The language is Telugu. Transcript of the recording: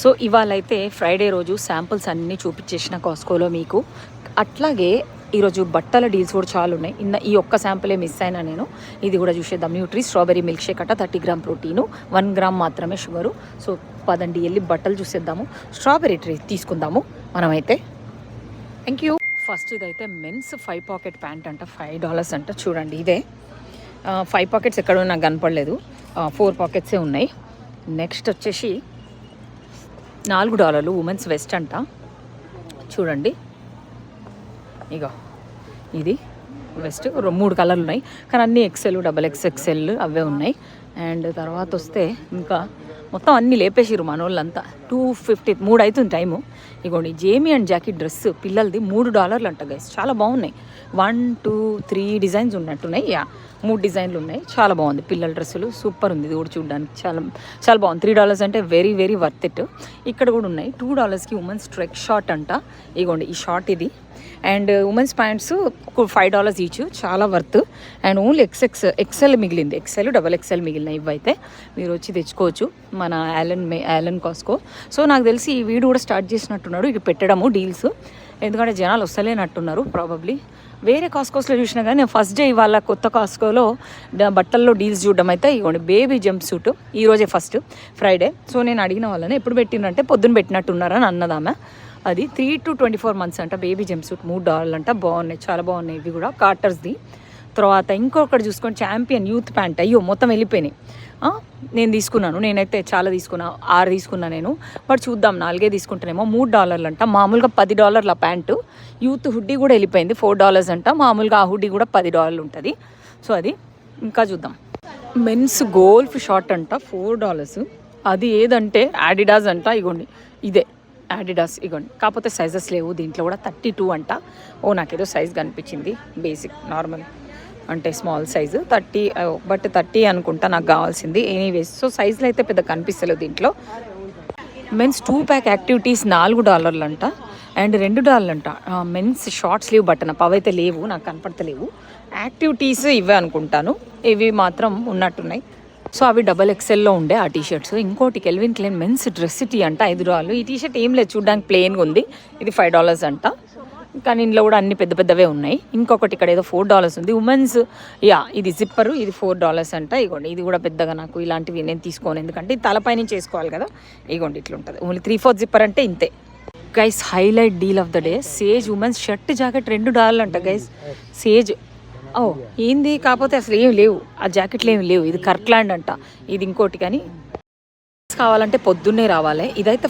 సో ఇవాళైతే ఫ్రైడే రోజు శాంపుల్స్ అన్నీ చూపించేసిన కాస్కోలో మీకు. అట్లాగే ఈరోజు బట్టల డీల్స్ కూడా చాలా ఉన్నాయి. ఈ ఒక్క శాంపులే మిస్ అయినా నేను. ఇది కూడా చూసేద్దాం. న్యూట్రీ స్ట్రాబెరీ మిల్క్ షేక్ అట 30 గ్రామ్ ప్రోటీను, 1 గ్రామ్ మాత్రమే షుగరు. సో పదండి వెళ్ళి బట్టలు చూసేద్దాము. స్ట్రాబెరీ ట్రీ తీసుకుందాము మనమైతే. Thank you. ఫస్ట్ ఇదైతే మెన్స్ 5 పాకెట్ ప్యాంట్ అంట, $5 అంట. చూడండి ఇదే 5 పాకెట్స్ ఎక్కడో నాకు కనపడలేదు, 4 పాకెట్సే ఉన్నాయి. నెక్స్ట్ వచ్చేసి $4 ఉమెన్స్ వెస్ట్ అంట. చూడండి ఇగో ఇది వెస్ట్, 3 కలర్లు ఉన్నాయి కానీ అన్నీ XL, XXL అవే ఉన్నాయి. అండ్ తర్వాత వస్తే ఇంకా మొత్తం అన్నీ లేపేసిరు మన వాళ్ళంతా. 250 3 అవుతుంది టైము. ఇగోండి జేమీ అండ్ జాకీ డ్రెస్ పిల్లలది $3 అంట గైస్. చాలా బాగున్నాయి. 1 2 3 డిజైన్స్ ఉన్నట్టున్నాయి. 3 డిజైన్లు ఉన్నాయి. చాలా బాగుంది పిల్లల డ్రెస్సులు, సూపర్ ఉంది. ఇది కూడా చూడడానికి చాలా చాలా బాగుంది. $3 అంటే వెరీ వెరీ వర్త్ ఇట్. ఇక్కడ కూడా ఉన్నాయి. $2కి ఉమెన్స్ ట్రెక్ షార్ట్ అంట. ఇగోండి ఈ షార్ట్ ఇది. అండ్ ఉమెన్స్ ప్యాంట్స్ $5 ఈచ్, చాలా వర్త్. అండ్ ఓన్లీ XL మిగిలింది, XL XXL మిగిలిన. ఇవైతే మీరు వచ్చి తెచ్చుకోవచ్చు మన యాలన్ కాస్కో. సో నాకు తెలిసి ఈ వీడియో కూడా స్టార్ట్ చేసినట్టున్నాడు ఇది పెట్టడము డీల్స్, ఎందుకంటే జనాలు వస్తలేనట్టున్నారు ప్రాబబ్లీ. వేరే కాస్కోస్లో చూసినా కానీ నేను ఫస్ట్ డే ఇవాళ కొత్త కాస్కోలో బట్టల్లో డీల్స్ చూడడం అయితే ఇవ్వండి. బేబీ జంప్ సూట్ ఈరోజే ఫస్ట్ ఫ్రైడే. సో నేను అడిగిన వాళ్ళని ఎప్పుడు పెట్టినంటే పొద్దున్న పెట్టినట్టున్నారని అన్నదామె. అది 3 to 24 మంత్స్ అంట. బేబీ జంప్ సూట్ $3 అంట. బాగున్నాయి, చాలా బాగున్నాయి. ఇవి కూడా కార్టర్స్ది. తర్వాత ఇంకొకటి చూసుకొని ఛాంపియన్ యూత్ ప్యాంట్. అయ్యో మొత్తం వెళ్ళిపోయినాయి. నేను తీసుకున్నాను, నేనైతే చాలా తీసుకున్నా, 6 తీసుకున్నా నేను. బట్ చూద్దాం 4 తీసుకుంటానేమో. $3 అంట. మామూలుగా $10 ప్యాంటు. యూత్ హుడ్డీ కూడా వెళ్ళిపోయింది, $4 అంట. మామూలుగా ఆ హుడ్డీ కూడా $10 ఉంటుంది. సో అది ఇంకా చూద్దాం. మెన్స్ గోల్ఫ్ షార్ట్ అంట $4. అది ఏదంటే ఆడిడాస్ అంట. ఇగోండి ఇదే ఆడిడాస్. ఇగోండి కాకపోతే సైజెస్ లేవు దీంట్లో కూడా. 32 అంట. నాకేదో సైజ్ కనిపించింది, బేసిక్ నార్మల్ అంటే స్మాల్ సైజు 30, బట్ 30 అనుకుంటా నాకు కావాల్సింది. ఎనీవేస్ సో సైజులు అయితే పెద్ద కనిపిస్తలేవు దీంట్లో. మెన్స్ 2 ప్యాక్ యాక్టివిటీస్ $4 అంట. అండ్ $2 అంట మెన్స్ షార్ట్ స్లీవ్ బటన్. అవైతే లేవు, నాకు కనపడతలేవు. యాక్టివిటీస్ ఇవే అనుకుంటాను, ఇవి మాత్రం ఉన్నట్టున్నాయి. సో అవి XXLలో ఉండే ఆ టీషర్ట్స్. ఇంకోటి Calvin Klein men's dress tee అంట $5. ఈ టీషర్ట్ ఏం లేదు, చూడడానికి ప్లెయిన్గా ఉంది. ఇది $5 అంట. కానీ ఇందులో కూడా అన్ని పెద్ద పెద్దవే ఉన్నాయి. ఇంకొకటి ఇక్కడ ఏదో $4 ఉంది. ఉమెన్స్ ఇది జిప్పరు, ఇది $4 అంట. ఇగోండి ఇది కూడా పెద్దగా నాకు ఇలాంటివి నేను తీసుకోను, ఎందుకంటే ఇది తలపై నుంచి చేసుకోవాలి కదా. ఇగోండి ఇట్లా ఉంటుంది. ఓన్లీ 3/4 జిప్పర్ అంటే ఇంతే. Guys highlight deal of the day, sage women's shirt jacket $2 అంట గైస్. సేజ్ ఏంది, కాకపోతే అసలు ఏం లేవు ఆ జాకెట్లు, ఏమి లేవు. ఇది కర్క్లాండ్ అంట. ఇది ఇంకోటి, కానీ కావాలంటే పొద్దున్నే రావాలి. ఇదైతే